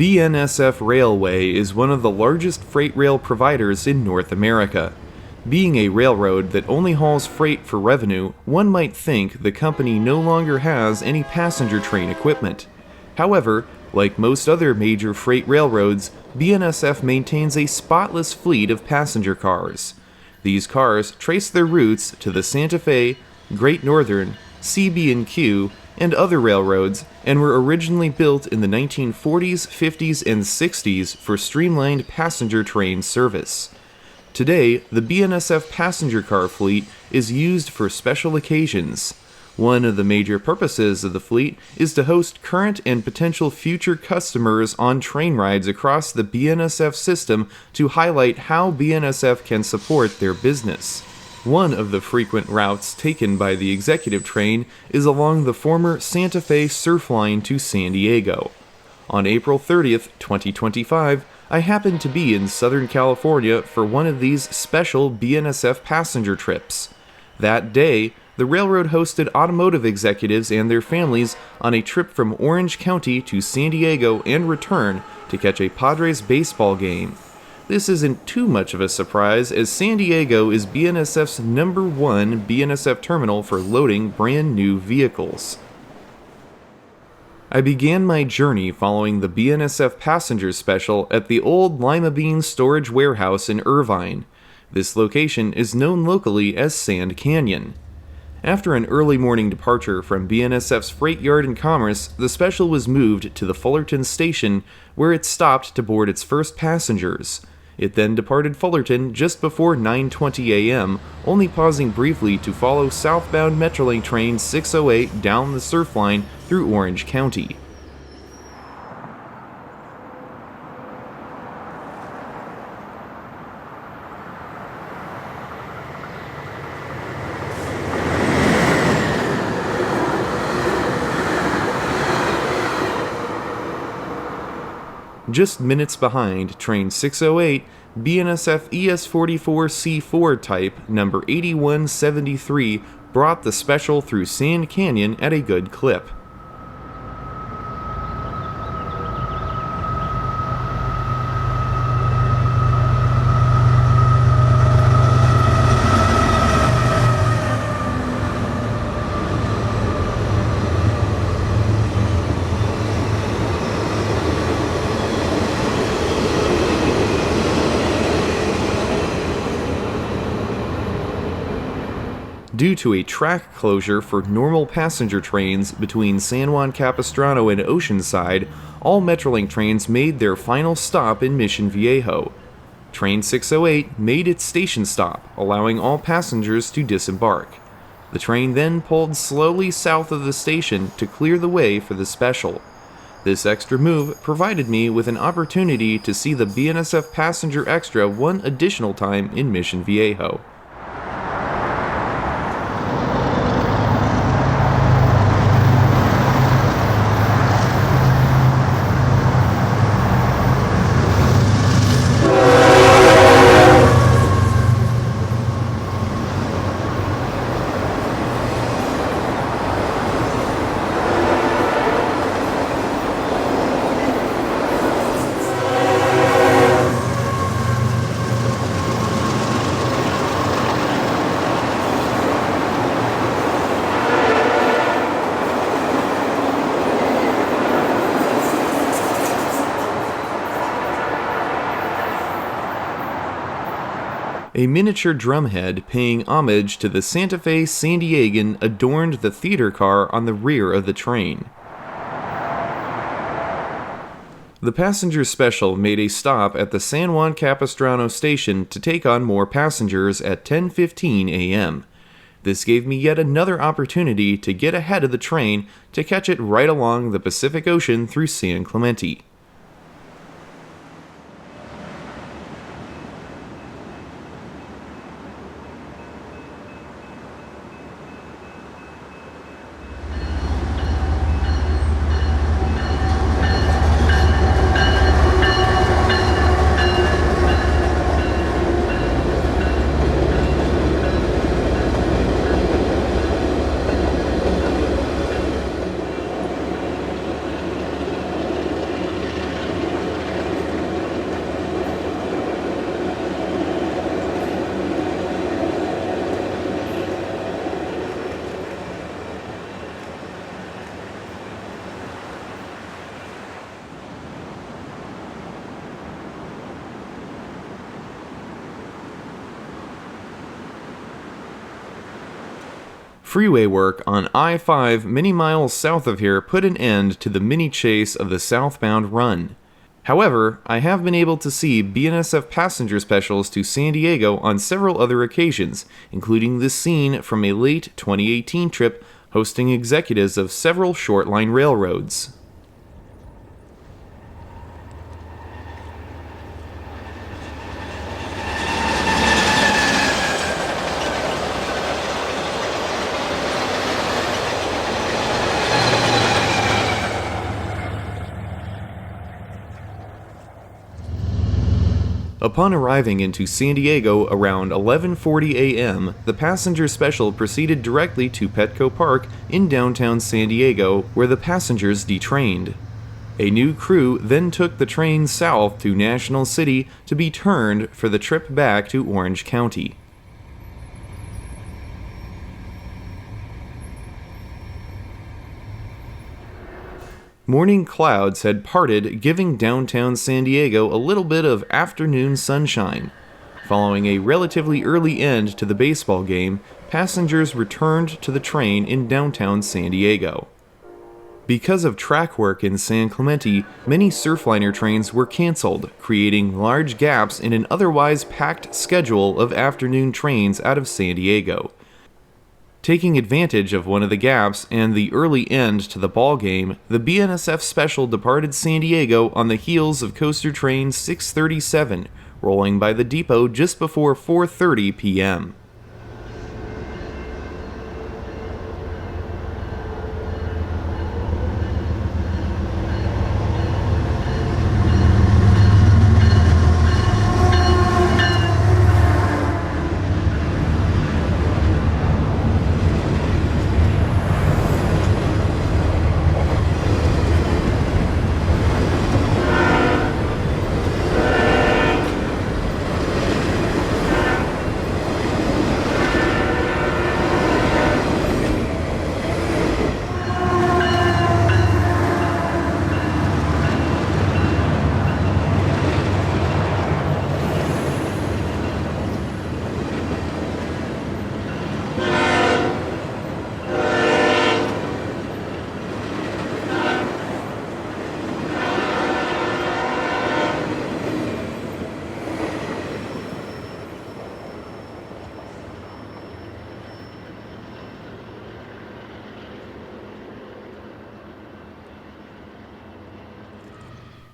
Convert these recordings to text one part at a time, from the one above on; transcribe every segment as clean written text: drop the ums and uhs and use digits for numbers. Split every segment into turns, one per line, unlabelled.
BNSF Railway is one of the largest freight rail providers in North America. Being a railroad that only hauls freight for revenue, one might think the company no longer has any passenger train equipment. However, like most other major freight railroads, BNSF maintains a spotless fleet of passenger cars. These cars trace their routes to the Santa Fe, Great Northern, CB&Q, and other railroads, and were originally built in the 1940s, 50s, and 60s for streamlined passenger train service. Today, the BNSF passenger car fleet is used for special occasions. One of the major purposes of the fleet is to host current and potential future customers on train rides across the BNSF system to highlight how BNSF can support their business. One of the frequent routes taken by the executive train is along the former Santa Fe Surf Line to San Diego. On April 30th, 2025, I happened to be in Southern California for one of these special BNSF passenger trips. That day, the railroad hosted automotive executives and their families on a trip from Orange County to San Diego and return to catch a Padres baseball game. This isn't too much of a surprise, as San Diego is BNSF's #1 BNSF terminal for loading brand new vehicles. I began my journey following the BNSF passenger special at the old Lima Bean storage warehouse in Irvine. This location is known locally as Sand Canyon. After an early morning departure from BNSF's Freight Yard in Commerce, the special was moved to the Fullerton station, where it stopped to board its first passengers. It then departed Fullerton just before 9:20 a.m., only pausing briefly to follow southbound Metrolink train 608 down the surf line through Orange County. Just minutes behind train 608, BNSF ES44C4 type number 8173 brought the special through Sand Canyon at a good clip. Due to a track closure for normal passenger trains between San Juan Capistrano and Oceanside, all Metrolink trains made their final stop in Mission Viejo. Train 608 made its station stop, allowing all passengers to disembark. The train then pulled slowly south of the station to clear the way for the special. This extra move provided me with an opportunity to see the BNSF Passenger Extra one additional time in Mission Viejo. A miniature drumhead paying homage to the Santa Fe San Diegan adorned the theater car on the rear of the train. The passenger special made a stop at the San Juan Capistrano station to take on more passengers at 10:15 a.m. This gave me yet another opportunity to get ahead of the train to catch it right along the Pacific Ocean through San Clemente. Freeway work on I-5 many miles south of here put an end to the mini chase of the southbound run. However, I have been able to see BNSF passenger specials to San Diego on several other occasions, including this scene from a late 2018 trip hosting executives of several short-line railroads. Upon arriving into San Diego around 11:40 a.m., the passenger special proceeded directly to Petco Park in downtown San Diego, where the passengers detrained. A new crew then took the train south to National City to be turned for the trip back to Orange County. Morning clouds had parted, giving downtown San Diego a little bit of afternoon sunshine. Following a relatively early end to the baseball game, passengers returned to the train in downtown San Diego. Because of track work in San Clemente, many surfliner trains were canceled, creating large gaps in an otherwise packed schedule of afternoon trains out of San Diego. Taking advantage of one of the gaps and the early end to the ball game, the BNSF special departed San Diego on the heels of coaster train 637, rolling by the depot just before 4:30 p.m.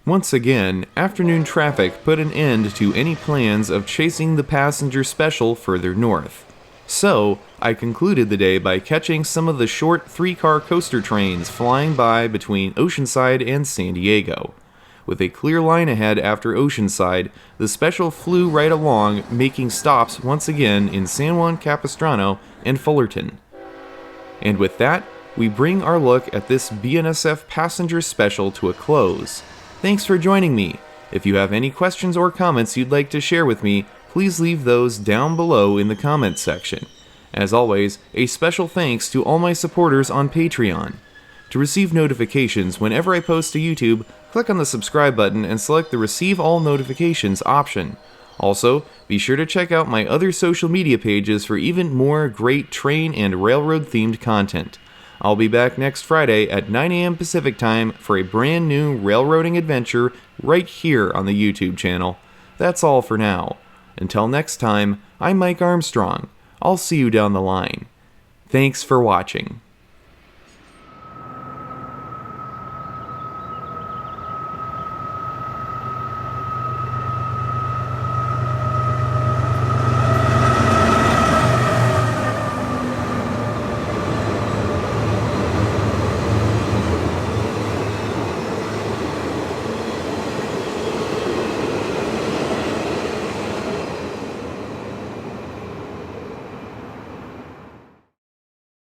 Once again, afternoon traffic put an end to any plans of chasing the passenger special further north. So, I concluded the day by catching some of the short 3-car coaster trains flying by between Oceanside and San Diego. With a clear line ahead after Oceanside, the special flew right along, making stops once again in San Juan Capistrano and Fullerton. And with that, we bring our look at this BNSF passenger special to a close. Thanks for joining me. If you have any questions or comments you'd like to share with me, please leave those down below in the comments section. As always, a special thanks to all my supporters on Patreon. To receive notifications whenever I post to YouTube, click on the subscribe button and select the Receive All Notifications option. Also, be sure to check out my other social media pages for even more great train and railroad themed content. I'll be back next Friday at 9 a.m. Pacific Time for a brand new railroading adventure right here on the YouTube channel. That's all for now. Until next time, I'm Mike Armstrong. I'll see you down the line. Thanks for watching.